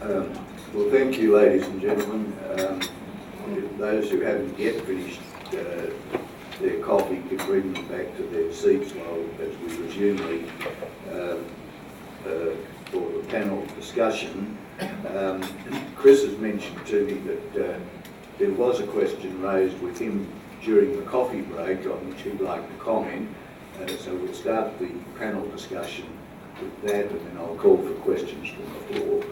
Well, thank you, ladies and gentlemen. Those who haven't yet finished their coffee can bring them back to their seats while as we resume for the panel discussion. Chris has mentioned to me that there was a question raised with him during the coffee break on which he'd like to comment. So we'll start the panel discussion with that, and then I'll call for questions from the floor.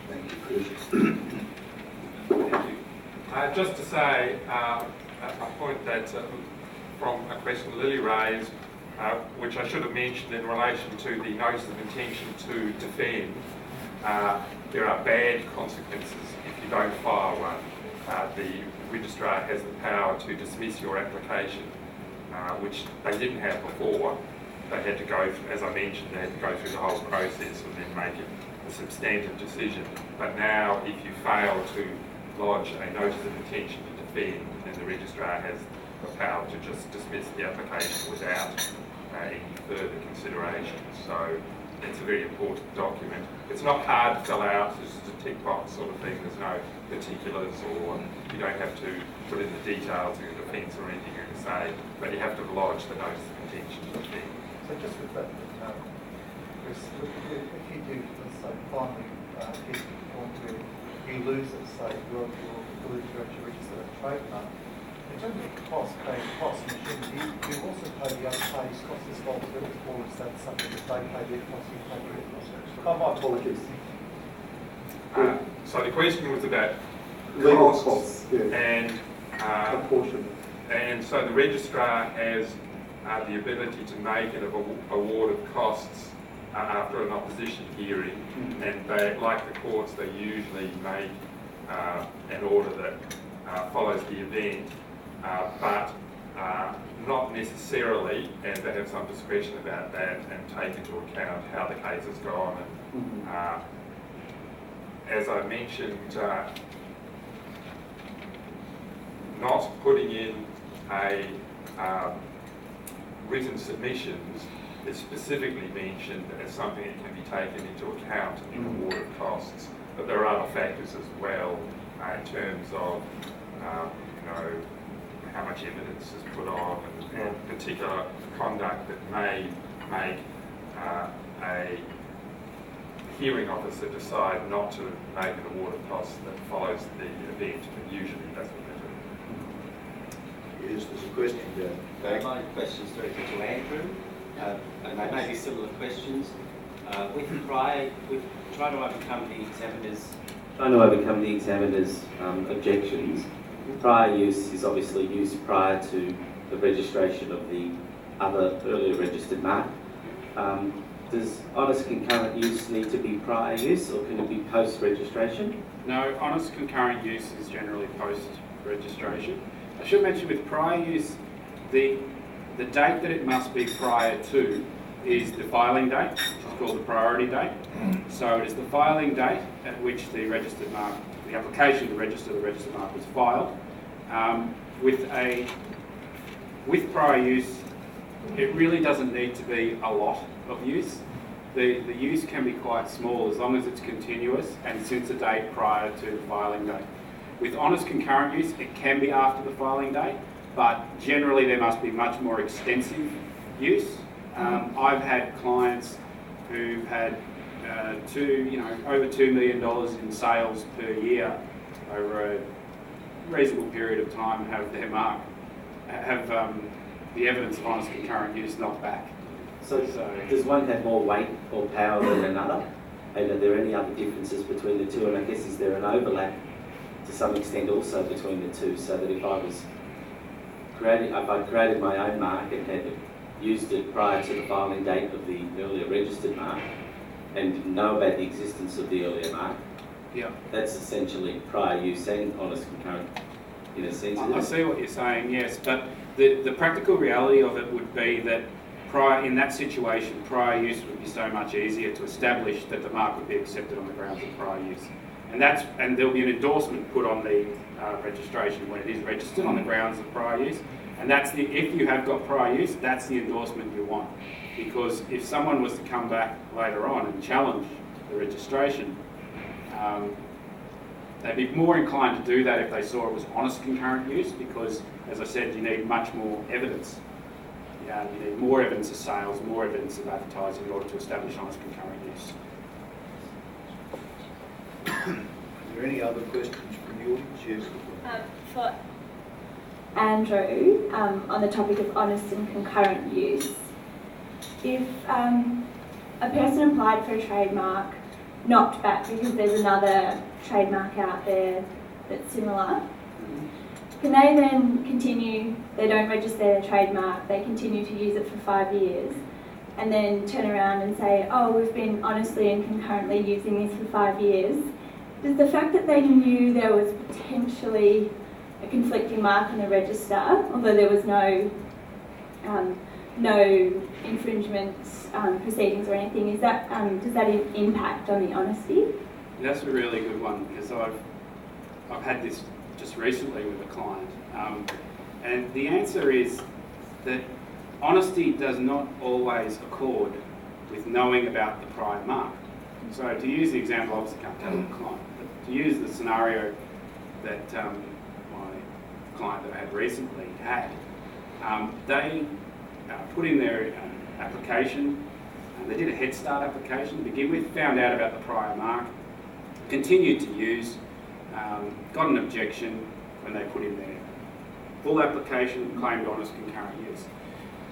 Thank you, Chris. Thank you. Just to say a point that from a question Lily raised, which I should have mentioned in relation to the notice of intention to defend, there are bad consequences if you don't file one. The registrar has the power to dismiss your application, which they didn't have before. They had to go, as I mentioned, they had to go through the whole process and then make it a substantive decision. But now, if you fail to lodge a notice of intention to defend, then the registrar has the power to just dismiss the application without any further consideration. So it's a very important document. It's not hard to fill out, it's just a tick box sort of thing. There's no particulars, or you don't have to put in the details of your defence or anything you're going to say, but you have to lodge the notice of intention to defend. So just with that, Chris, if you do, let's say, finally get to the point where you lose it, say, your ability to actually register a trademark, in terms of cost, paying costs, do you also pay the other parties' costs as well, or is that something that they pay their costs, you pay their costs? Oh, my apologies. So the question was about Legal costs, yeah. And proportion. And so the registrar has the ability to make an award of costs after an opposition hearing, and they, like the courts, they usually make an order that follows the event, but not necessarily, and they have some discretion about that and take into account how the case has gone. And, as I mentioned, not putting in a written submissions is specifically mentioned as something that can be taken into account in the award of costs. But there are other factors as well in terms of how much evidence is put on and particular conduct that may make a hearing officer decide not to make an award of costs that follows the event, but usually that's what they do. Yes, there's a question there. My question is directed to Andrew, and they may be similar questions. With trying to overcome the examiner's objections, prior use is obviously used prior to the registration of the other earlier registered mark. Does honest concurrent use need to be prior use, or can it be post-registration? No, honest concurrent use is generally post-registration. I should mention with prior use, the date that it must be prior to is the filing date, which is called the priority date. So it is the filing date at which the registered mark, the application to register the registered mark was filed. With prior use, it really doesn't need to be a lot of use. The use can be quite small as long as it's continuous and since a date prior to the filing date. With honest concurrent use, it can be after the filing date, but generally there must be much more extensive use. I've had clients who've had over $2 million in sales per year over a reasonable period of time, have their mark, have the evidence of honest concurrent use knocked back. So does one have more weight or power than another? And are there any other differences between the two? And I guess is there an overlap to some extent also between the two, so that if I created my own mark and had used it prior to the filing date of the earlier registered mark and didn't know about the existence of the earlier mark, that's essentially prior use and honest concurrent in a sense. I see what you're saying, yes, but the practical reality of it would be that in that situation, prior use would be so much easier to establish that the mark would be accepted on the grounds of prior use. And there'll be an endorsement put on the registration when it is registered on the grounds of prior use. And if you have got prior use, that's the endorsement you want. Because if someone was to come back later on and challenge the registration, They'd be more inclined to do that if they saw it was honest concurrent use, because, as I said, you need much more evidence. You need more evidence of sales, more evidence of advertising in order to establish honest concurrent use. Are there any other questions from the audience? Yes. For Andrew, on the topic of honest and concurrent use, if a person applied for a trademark, knocked back because there's another trademark out there that's similar, can they then continue, they don't register their trademark, they continue to use it for 5 years, and then turn around and say, oh, we've been honestly and concurrently using this for 5 years? Does the fact that they knew there was potentially a conflicting mark on the register, although there was no infringement proceedings or anything, is that does that impact on the honesty? That's a really good one, because I've had this just recently with a client, and the answer is that honesty does not always accord with knowing about the prior mark. So to use the example, obviously can't tell the client, but to use the scenario that my client that I had recently had, they put in their application, they did a Head Start application to begin with, found out about the prior mark, continued to use, got an objection when they put in their full application, claimed honest concurrent use.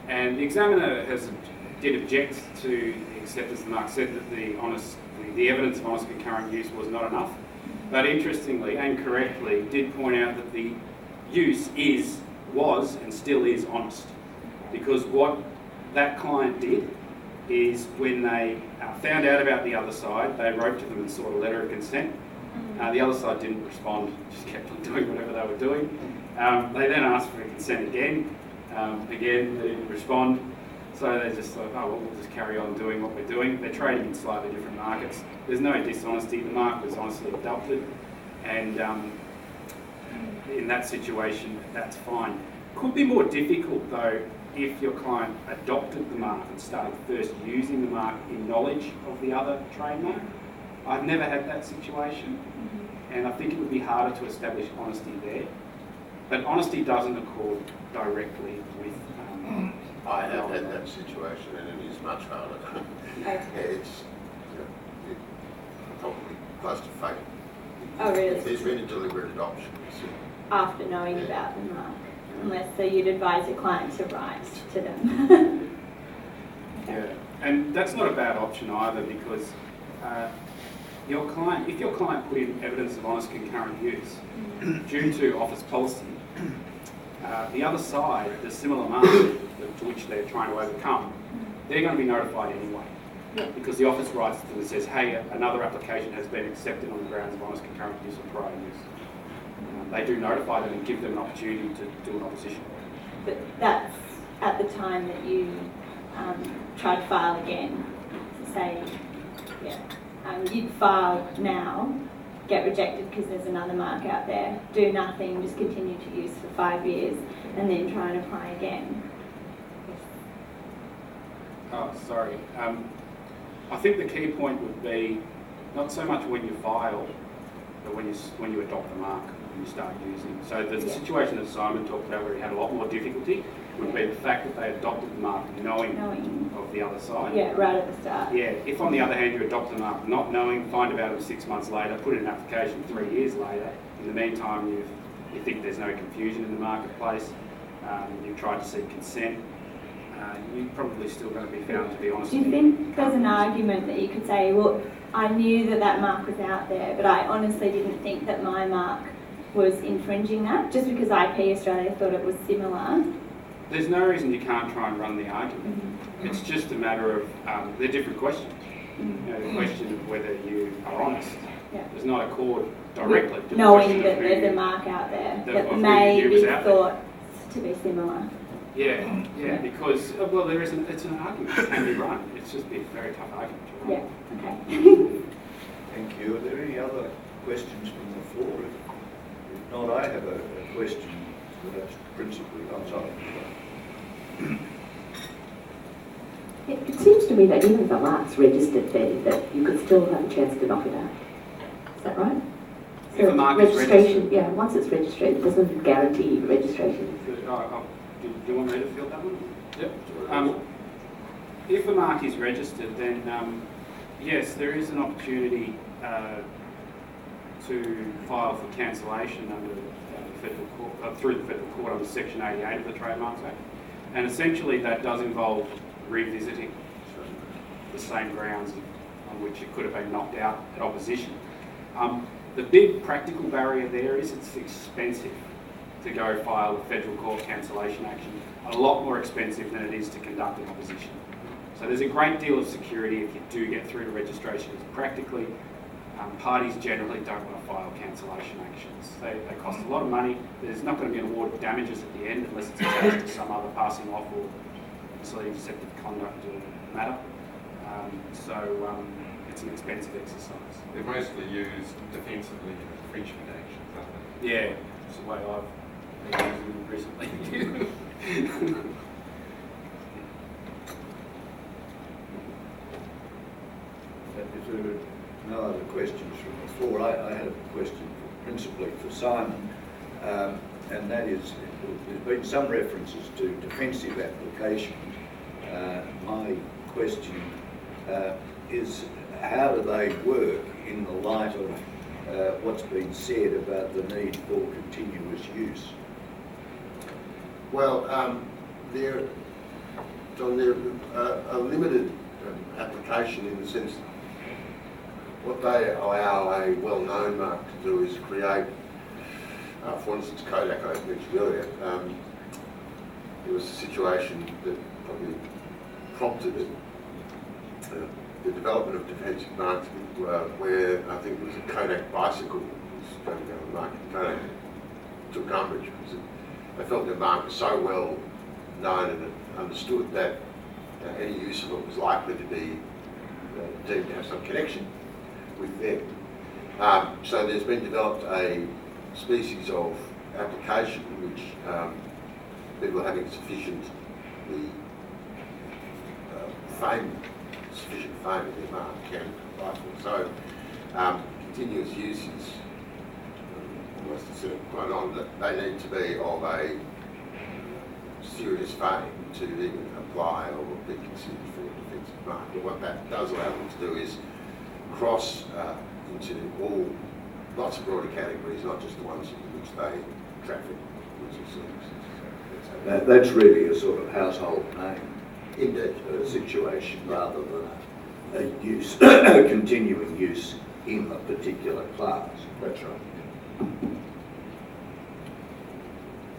And the examiner did object to the acceptance of the mark, said that the evidence of honest concurrent use was not enough, but interestingly and correctly did point out that the use was and still is honest, because what that client did is when they found out about the other side, they wrote to them and sought a letter of consent. The other side didn't respond, just kept on doing whatever they were doing. They then asked for consent again. Again, they didn't respond. So they just thought, oh, well, we'll just carry on doing what we're doing. They're trading in slightly different markets. There's no dishonesty. The mark was honestly adopted. And in that situation, that's fine. Could be more difficult, though, if your client adopted the mark and started first using the mark in knowledge of the other trademark. I've never had that situation, and I think it would be harder to establish honesty there. But honesty doesn't accord directly with... I have had that situation, and it is much harder. Okay. It's probably close to fate. Oh, really? If there's been a deliberate adoption. After knowing about the mark, unless so you'd advise your client to write to them. Yeah, and that's not a bad option either, because if your client put in evidence of honest concurrent use due to office policy, the other side, the similar mark to which they're trying to overcome, they're going to be notified anyway. Yeah. Because the office writes to them and says, hey, another application has been accepted on the grounds of honest concurrent use or prior use. They do notify them and give them an opportunity to do an opposition. But that's at the time that you try to file again. So say, you'd file now, get rejected because there's another mark out there, do nothing, just continue to use for 5 years, and then try and apply again. Oh, sorry. I think the key point would be not so much when you file, but when you adopt the mark, when you start using. So the situation that Simon talked about, where he had a lot more difficulty, would be the fact that they adopted the mark knowing of the other side. Yeah, right at the start. Yeah, if on the other hand you adopt the mark not knowing, find about it 6 months later, put in an application 3 years later, in the meantime you think there's no confusion in the marketplace, you've tried to seek consent, you're probably still going to be found to be honest. Do you think there's an argument that you could say, well, I knew that that mark was out there, but I honestly didn't think that my mark was infringing that, just because IP Australia thought it was similar? There's no reason you can't try and run the argument. It's just a matter of, they're different questions. You know, the question of whether you are honest does not accord directly to the knowing question that of there's a mark out there that of may who was be out there. thought to be similar. Yeah, because, well, it's an argument that can be run. It's just a very tough argument to run. Yeah, okay. Thank you. Are there any other questions from the floor? If not, I have a question, but that's principally outside. It seems to me that even if the mark's registered, then that you could still have a chance to knock it out. that right? If a mark is registration, registered. yeah, once it's registered, it doesn't guarantee registration. Do you want me to field that one? Yep. If a mark is registered, then yes, there is an opportunity to file for cancellation under the federal court, through the federal court under Section 88 of the Trademarks Act, and essentially that does involve revisiting the same grounds on which it could have been knocked out at opposition. The big practical barrier there is it's expensive to go file a federal court cancellation action, a lot more expensive than it is to conduct an opposition. So there's a great deal of security if you do get through to registration. Because practically, parties generally don't want to file cancellation actions. They cost a lot of money. There's not going to be an award of damages at the end unless it's attached to some other passing off or misleading deceptive conduct or matter. So it's an expensive exercise. They're mostly used defensively in infringement actions, aren't they? Yeah, it's the way I've been using them recently. If there are no other questions from the floor, I had a question principally for Simon, and that is, there's been some references to defensive applications. My question is, how do they work in the light of what's been said about the need for continuous use? Well, they're a limited application in the sense that what they allow a well-known mark to do is create, for instance, Kodak I mentioned earlier. There was a situation that probably prompted it, the development of defensive marks, where I think it was a Kodak bicycle was going to go to the market. Kodak took umbrage because they felt their mark was so well known and understood that any use of it was likely to be deemed to have some connection with them. So there's been developed a species of application which people having sufficient fame in their mark can apply for. So continuous use is almost a sort of quite on that they need to be of a serious fame to even apply or be considered for a defensive mark. But what that does allow them to do is cross into lots of broader categories, not just the ones in which they traffic goods or services. That's really a sort of household name. Indeed. Situation rather than a use, a continuing use in a particular class. That's right.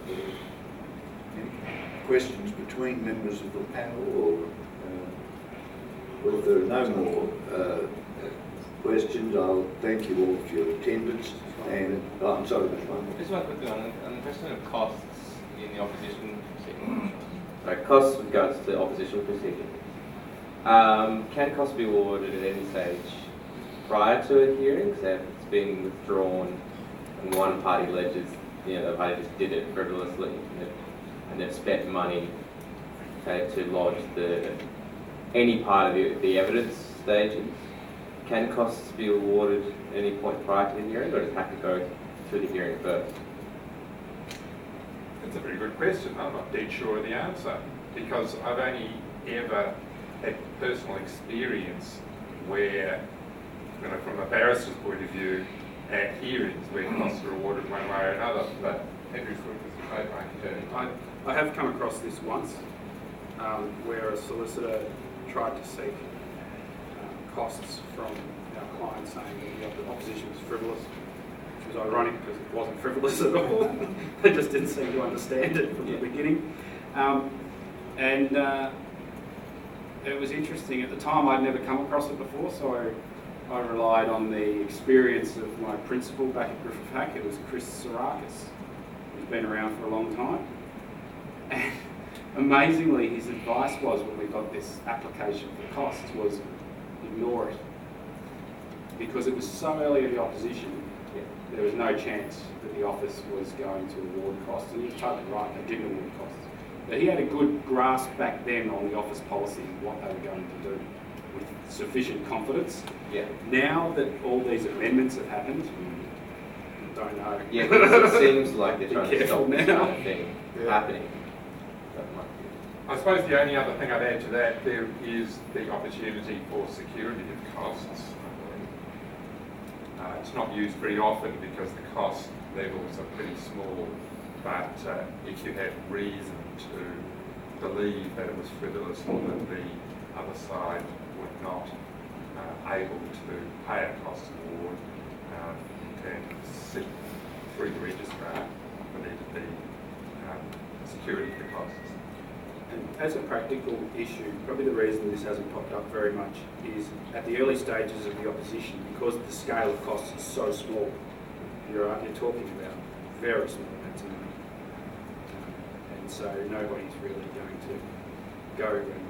Any questions between members of the panel, or well, if there are no more questions, I'll thank you all for your attendance. And I'm sorry, which one? Just one quick one on the question of costs in the opposition proceeding. So costs with regards to opposition proceeding. Can costs be awarded at any stage prior to a hearing? So if it's been withdrawn and one party alleges, the party just did it frivolously and they've spent money to lodge any part of the evidence stages, can costs be awarded at any point prior to the hearing, or does it have to go through the hearing first? That's a very good question. I'm not dead sure of the answer, because I've only ever had personal experience where, from a barrister's point of view, at hearings where costs are awarded one way or another. But Andrew Foote is the trademark attorney. I have come across this once, where a solicitor tried to seek costs from our client, saying that the opposition was frivolous, which was ironic because it wasn't frivolous at all. They just didn't seem to understand it from the beginning. It was interesting. At the time, I'd never come across it before, so I relied on the experience of my principal back at Griffith Hack. It was Chris Sarakis, who's been around for a long time. And amazingly, his advice was, when we got this application for costs, was ignore it. Because it was so early in the opposition, there was no chance that the office was going to award costs. And he was totally right, they didn't award costs. But he had a good grasp back then on the office policy and what they were going to do with sufficient confidence. Yeah. Now that all these amendments have happened, I don't know. Yeah, because it seems like they're Be trying to careful stop this now. kind of thing happening. That might be. I suppose the only other thing I'd add to that, there is the opportunity for security of costs. It's not used very often because the cost levels are pretty small, but if you had reason to believe that it was frivolous or that the other side were not able to pay a cost award, you can seek through the registrar for there to be security for costs. And as a practical issue, probably the reason this hasn't popped up very much is at the early stages of the opposition, because the scale of costs is so small, you're talking about very small amounts of money. And so nobody's really going to go and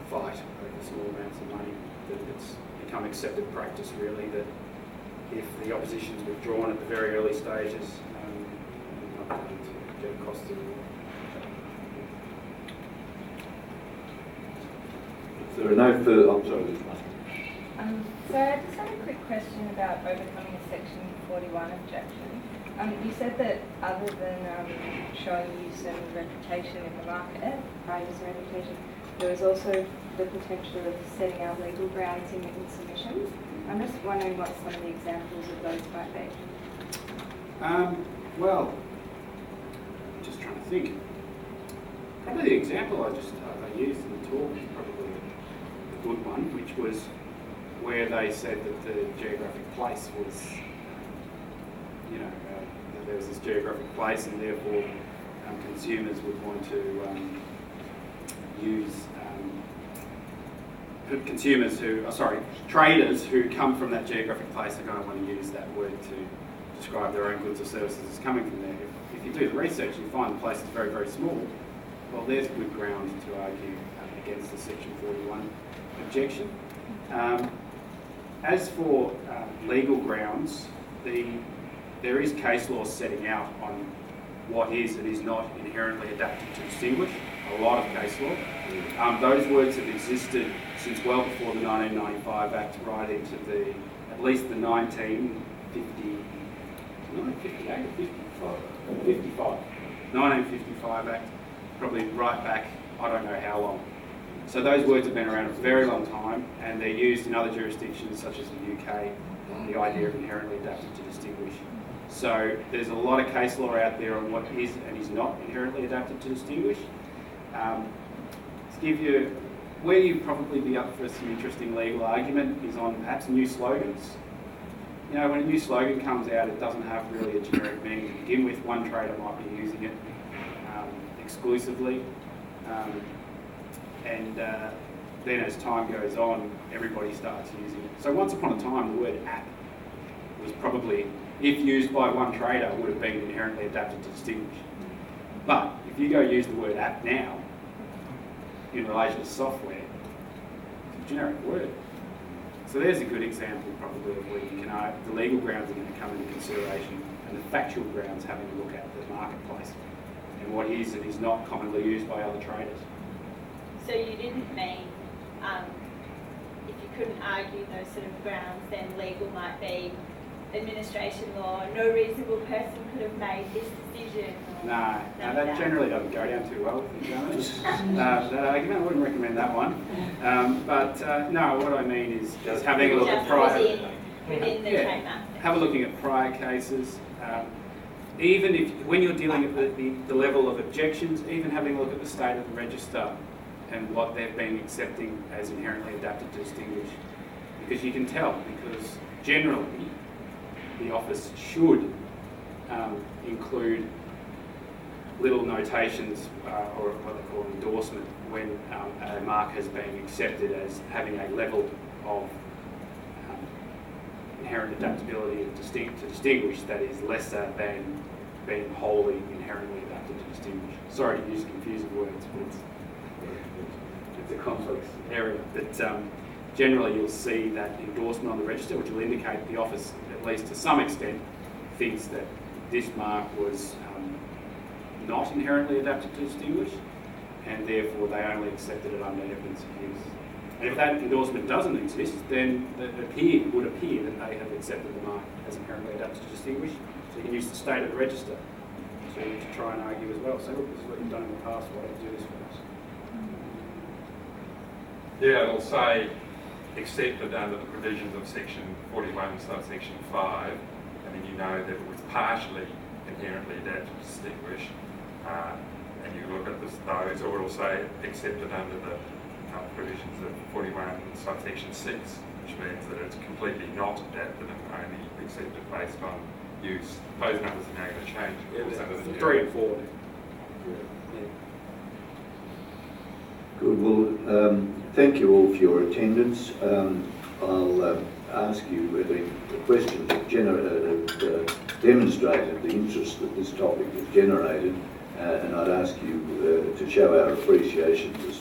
fight over small amounts of money. That it's become accepted practice really that if the opposition's withdrawn at the very early stages, you're not going to get a cost of If there are no further, I'm sorry, there's one. So I just had a quick question about overcoming a Section 41 objection. You said that other than showing use and reputation in the market, prior use and reputation, there was also the potential of setting out legal grounds in written submissions. I'm just wondering what some of the examples of those might be. Well, just trying to think. Probably the example I used in the talk is probably a good one, which was where they said that the geographic place was, that there was this geographic place and therefore consumers would want to use, traders who come from that geographic place are going to want to use that word to describe their own goods or services as coming from there. If you do the research and you find the place is very, very small, well, there's good ground to argue against the Section 41 objection. As for legal grounds, there is case law setting out on what is and is not inherently adapted to distinguish, a lot of case law. Those words have existed since well before the 1995 Act, right into at least the 1958 or 55. 1955 Act, probably right back, I don't know how long. So those words have been around a very long time, and they're used in other jurisdictions such as the UK, the idea of inherently adapted to distinguish. So there's a lot of case law out there on what is and is not inherently adapted to distinguish. To give you, where you'd probably be up for some interesting legal argument is on perhaps new slogans. When a new slogan comes out, it doesn't have really a generic meaning to begin with. One trader might be using it exclusively. And then as time goes on, everybody starts using it. So once upon a time, the word app was probably, if used by one trader, would have been inherently adapted to distinguish. But if you go use the word app now, in relation to software, it's a generic word. So there's a good example probably of where you can argue the legal grounds are going to come into consideration and the factual grounds having a look at the marketplace and what is and is not commonly used by other traders. So you didn't mean if you couldn't argue those sort of grounds, then legal might be administration law, no reasonable person could have made this decision? No, that generally doesn't go down too well with examiners. That argument, I wouldn't recommend that one. No, what I mean is just having a look at prior... Within the trademark. Have a looking at prior cases. Even if, when you're dealing at the level of objections, even having a look at the state of the register and what they've been accepting as inherently adapted to distinguish. Because you can tell, because generally the office should include little notations or what they call endorsement when a mark has been accepted as having a level of inherent adaptability to distinguish that is lesser than being wholly inherently adapted to distinguish. Sorry to use confusing words, but it's a complex area. But generally you'll see that endorsement on the register, which will indicate the office, at least to some extent, thinks that this mark was not inherently adapted to distinguish, and therefore they only accepted it under evidence of use. And if that endorsement doesn't exist, then it would appear that they have accepted the mark as inherently adapted to distinguish. So you can use the state of the register to try and argue as well. So look, this is what you've done in the past, why don't you do this for us? Yeah, it'll say accepted under the provisions of section 41 subsection 5, and then you know that it was partially inherently adapted to distinguish, and you look at those, or it'll say accepted under the provisions of 41 subsection 6, which means that it's completely not adapted and only accepted based on use. Those numbers are now going to change. Of course, under the new 3 and 4. Good. Well, thank you all for your attendance. I'll ask you whether the questions have demonstrated the interest that this topic has generated, and I'd ask you to show our appreciation to